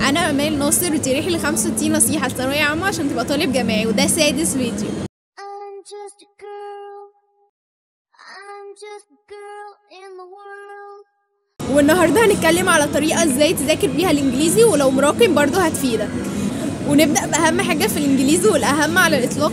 انا امال ناصر، ودي رحله 65 نصيحه لثانويه عامه عشان تبقى طالب جامعي، وده سادس فيديو. والنهارده هنتكلم على طريقه ازاي تذاكر بيها الانجليزي، ولو مراكم برضو هتفيدك. ونبدا باهم حاجه في الانجليزي والاهم على الاطلاق،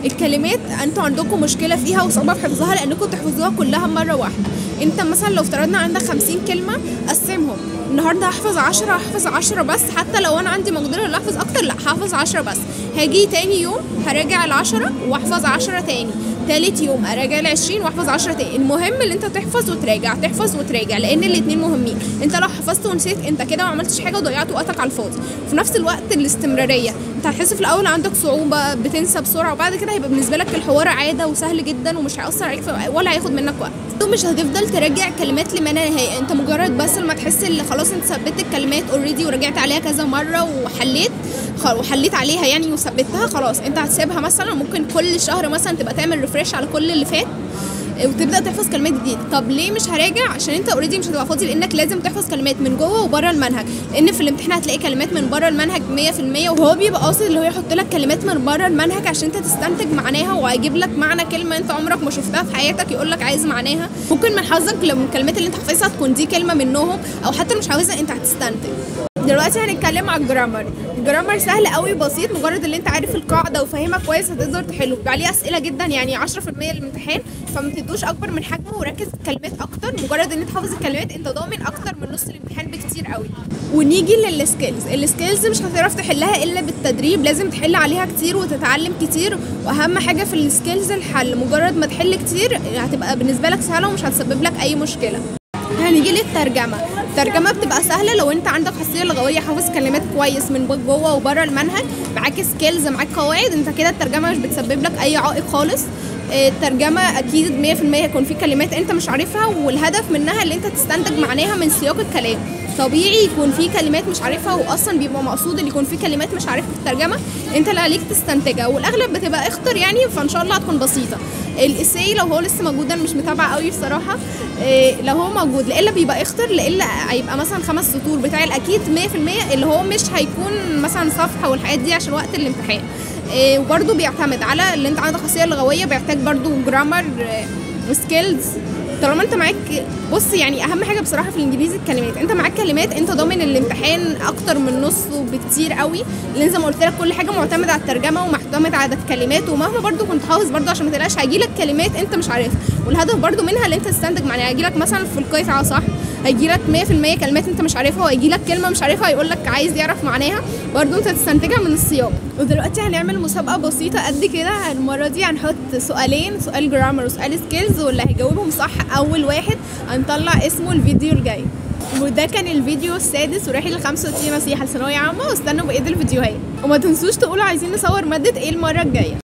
الكلمات انتوا عندكم مشكله فيها وصعوبه في حفظها لانكم تحفظوها كلها مره واحده. انت مثلا لو افترضنا عندك 50 كلمه، قسمهم. النهارده هحفظ 10، هحفظ 10 بس، حتى لو انا عندي مقدره ان احفظ اكتر لا هحفظ 10 بس. هاجي تاني يوم هراجع ال10 واحفظ 10 تاني، تالت يوم اراجع ال20 واحفظ 10 تاني. المهم ان انت تحفظ وتراجع، تحفظ وتراجع، لان الاتنين مهمين. انت لو حفظت ونسيت انت كده ما عملتش حاجه وضيعت وقتك على الفاضي. وفي نفس الوقت الاستمراريه، انت هتحس في الاول عندك صعوبه، بتنسى بسرعه، وبعد كده هيبقى بالنسبه لك الحوار عاده وسهل جدا ومش هيأثر عليك ولا هياخد منك وقت. مش هتفضل تراجع كلمات لما لا نهايه، انت مجرد بس لما تحس ان خلاص انت ثبتت الكلمات اوريدي ورجعت عليها كذا مره وحليت عليها يعني وثبتها، خلاص انت هتسيبها. مثلا ممكن كل شهر مثلا تبقى تعمل ريفريش على كل اللي فات وتبدا تحفظ كلمات جديده. طب ليه مش هراجع؟ عشان انت اوريدي مش هتبقى فاضي، لانك لازم تحفظ كلمات من جوه وبره المنهج، لان في الامتحان هتلاقي كلمات من بره المنهج 100%، وهو بيبقى قاصد اللي هو يحط لك كلمات من بره المنهج عشان انت تستنتج معناها، وهيجيب لك معنى كلمه انت عمرك ما شفتها في حياتك يقول لك عايز معناها. ممكن من حظك لو من الكلمات اللي انت حافظها تكون دي كلمه منهم، او حتى مش حافظها انت هتستنتج. دلوقتي هنتكلم على الجرامر سهل قوي بسيط، مجرد اللي انت عارف القاعده وفاهمها كويس هتقدر تحله. بيبقى عليه اسئله جدا يعني 10% الامتحان، فما تدوش اكبر من حجمه وركز في الكلمات اكتر. مجرد ان انت حافظ الكلمات انت ضامن اكتر من نص الامتحان بكتير قوي. ونيجي السكيلز مش هتعرف تحلها الا بالتدريب، لازم تحل عليها كتير وتتعلم كتير. واهم حاجه في السكيلز الحل، مجرد ما تحل كتير هتبقى بالنسبه لك سهله ومش هتسبب لك اي مشكله. هنيجي الترجمه بتبقى سهله لو انت عندك خاصيه لغويه، حافظ كلمات كويس من جوه وبره المنهج، معاك سكيلز، معاك قواعد، انت كده الترجمه مش بتسبب لك اي عائق خالص. الترجمه اكيد 100% هيكون في كلمات انت مش عارفها، والهدف منها اللي انت تستنتج معناها من سياق الكلام. طبيعي يكون في كلمات مش عارفها، واصلا بيبقى مقصود اللي يكون في كلمات مش عارفها في الترجمه انت اللي عليك تستنتجها، والاغلب بتبقى اختر يعني، فان شاء الله هتكون بسيطه. الاساي لو هو لسه موجود، انا مش متابعه قوي بصراحه، لو هو موجود لا الا بيبقى اختر، لا الا هيبقى مثلا 5 سطور. بتاع الاكيد 100% اللي هو مش هيكون مثلا صفحه والحاجات دي عشان وقت الامتحان. وبرده بيعتمد على اللي انت عندك خاصيه لغويه، بيحتاج برده جرامر وسكيلز. طالما انت معاك، بص يعني اهم حاجه بصراحه في الانجليزي الكلمات، انت معاك كلمات انت ضامن الامتحان اكتر من نصه بكتير قوي، لان زي ما قلت لك كل حاجه معتمده على الترجمه ومعتمد على الكلمات. ومهما برده كنت حافظ برده عشان ما تقلقش هيجيلك كلمات انت مش عارفها، والهدف برده منها اللي انت تستنتج معناها. هيجيلك مثلا في القطعه صح، هيجيلك 100% كلمات انت مش عارفها، وهيجيلك كلمه مش عارفها هيقول لك عايز يعرف معناها، برده انت تستنتجها من السياق. ودلوقتي هنعمل مسابقه بسيطه قد كده. المره دي هنحط سؤالين، سؤال جرامر وسؤال سكيلز، واللي هيجاوبهم صح اول واحد هنطلع اسمه الفيديو الجاي. وده كان الفيديو السادس ورحله 65 نصيحه لثانويه عامه، واستنوا بقيه الفيديوهات. وما تنسوش تقولوا عايزين نصور ماده ايه المره الجايه.